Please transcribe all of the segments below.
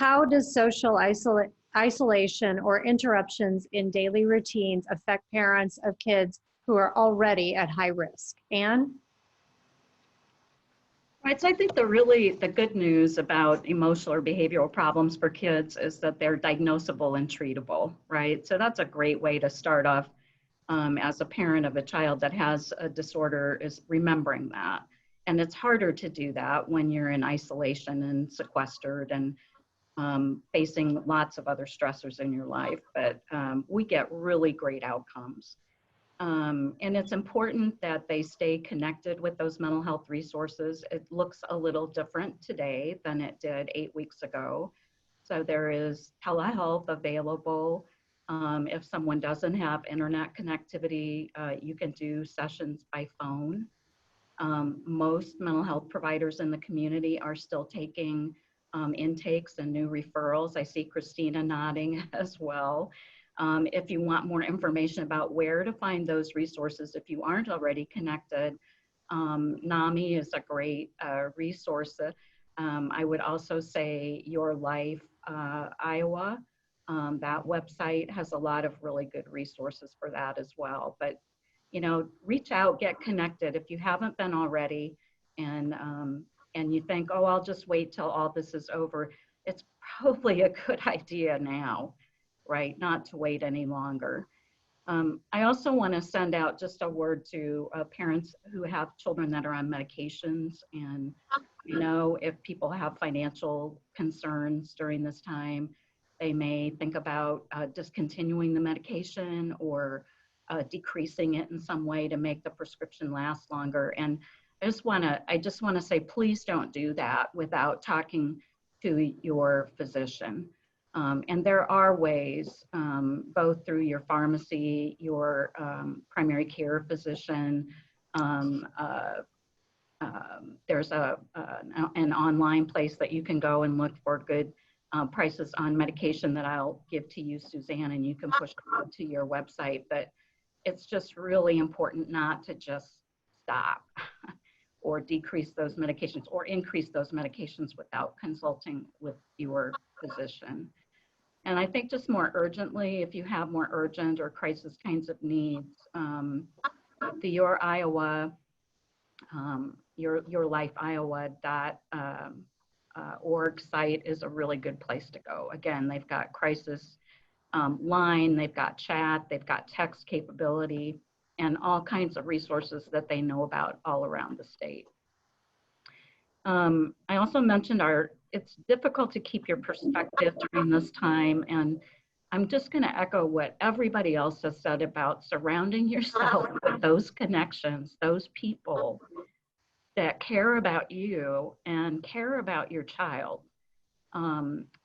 How does social isolation or interruptions in daily routines affect parents of kids who are already at high risk? Anne? Right, so I think the good news about emotional or behavioral problems for kids is that they're diagnosable and treatable, right? So that's a great way to start off as a parent of a child that has a disorder, is remembering that. And it's harder to do that when you're in isolation and sequestered and facing lots of other stressors in your life, but we get really great outcomes. And it's important that they stay connected with those mental health resources. It looks a little different today than it did 8 weeks ago. So there is telehealth available. If someone doesn't have internet connectivity, you can do sessions by phone. Most mental health providers in the community are still taking intakes and new referrals. I see Christina nodding as well. If you want more information about where to find those resources, if you aren't already connected, NAMI is a great resource. I would also say Your Life Iowa, that website has a lot of really good resources for that as well. But, you know, reach out, get connected if you haven't been already, and you think, oh, I'll just wait till all this is over. It's probably a good idea now, right? Not to wait any longer. I also want to send out just a word to parents who have children that are on medications. And you know, if people have financial concerns during this time, they may think about discontinuing the medication or decreasing it in some way to make the prescription last longer. And I just want to say, please don't do that without talking to your physician. And there are ways, both through your pharmacy, your primary care physician. There's an online place that you can go and look for good prices on medication that I'll give to you, Suzanne, and you can push it out to your website. But it's just really important not to just stop or decrease those medications or increase those medications without consulting with your physician. And I think just more urgently, if you have more urgent or crisis kinds of needs, the Your Iowa, yourlifeiowa.org site is a really good place to go. Again, they've got crisis line, they've got chat, they've got text capability, and all kinds of resources that they know about all around the state. I also mentioned it's difficult to keep your perspective during this time, and I'm just going to echo what everybody else has said about surrounding yourself with those connections, those people that care about you and care about your child.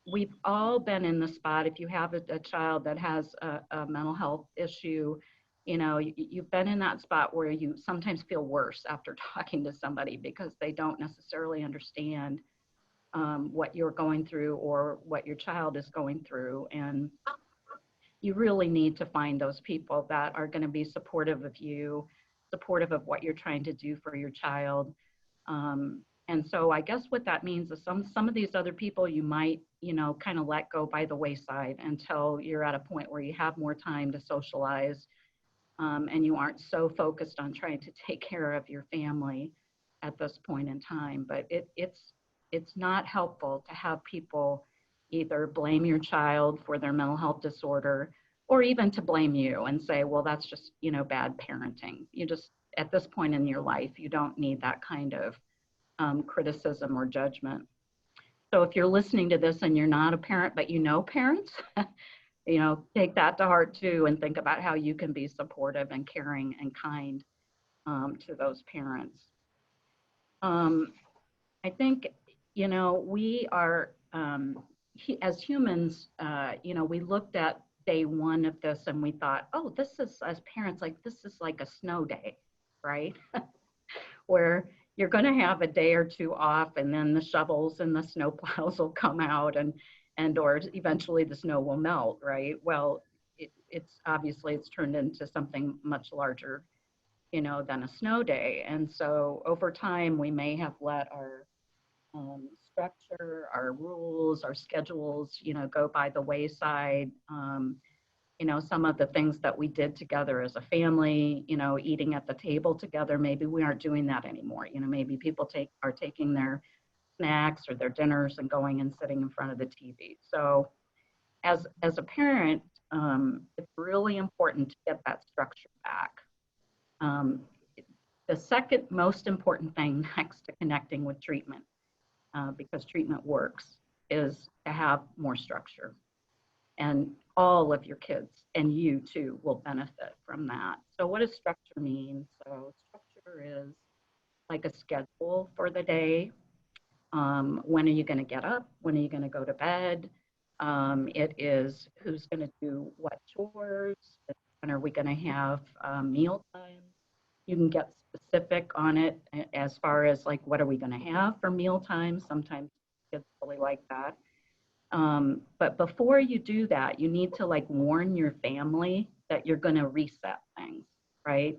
We've all been in the spot, if you have a child that has a mental health issue, you know, you've been in that spot where you sometimes feel worse after talking to somebody because they don't necessarily understand what you're going through or what your child is going through. And you really need to find those people that are going to be supportive of you, supportive of what you're trying to do for your child. And so I guess what that means is some of these other people you might, you know, kind of let go by the wayside until you're at a point where you have more time to socialize, and you aren't so focused on trying to take care of your family at this point in time. But it's not helpful to have people either blame your child for their mental health disorder or even to blame you and say, well, that's just, you know, bad parenting. You just, at this point in your life, you don't need that kind of criticism or judgment. So if you're listening to this and you're not a parent, but you know parents, you know, take that to heart too and think about how you can be supportive and caring and kind to those parents. I think, you know, we are, as humans, you know, we looked at day one of this and we thought, oh, this is, as parents, like, this is like a snow day, right? Where you're going to have a day or two off and then the shovels and the snow plows will come out and or eventually the snow will melt, right? Well, it's obviously it's turned into something much larger, you know, than a snow day. And so over time, we may have let our structure, our rules, our schedules, go by the wayside. Some of the things that we did together as a family, eating at the table together, maybe we aren't doing that anymore. Maybe people are taking their snacks or their dinners and going and sitting in front of the TV. So as a parent, it's really important to get that structure back. The second most important thing next to connecting with treatment, because treatment works, is to have more structure. And all of your kids and you too will benefit from that. So what does structure mean? So structure is like a schedule for the day. When are you going to get up? When are you going to go to bed? It is who's going to do what chores? When are we going to have meal time? You can get specific on it as far as like, what are we going to have for meal time? Sometimes kids really like that. But before you do that, you need to like warn your family that you're going to reset things, right?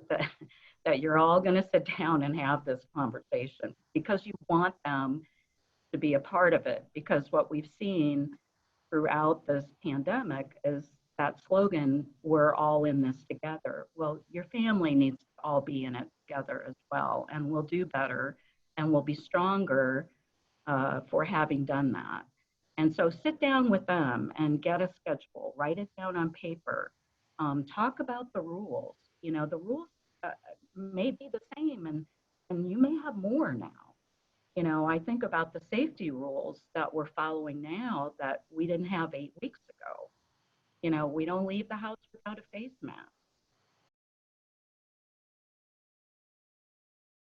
That you're all going to sit down and have this conversation because you want them to be a part of it. Because what we've seen throughout this pandemic is that slogan, we're all in this together. Well, your family needs to all be in it together as well, and we'll do better and we'll be stronger for having done that. And so sit down with them and get a schedule, write it down on paper, talk about the rules. The rules may be the same and you may have more now. I think about the safety rules that we're following now that we didn't have 8 weeks ago. We don't leave the house without a face mask.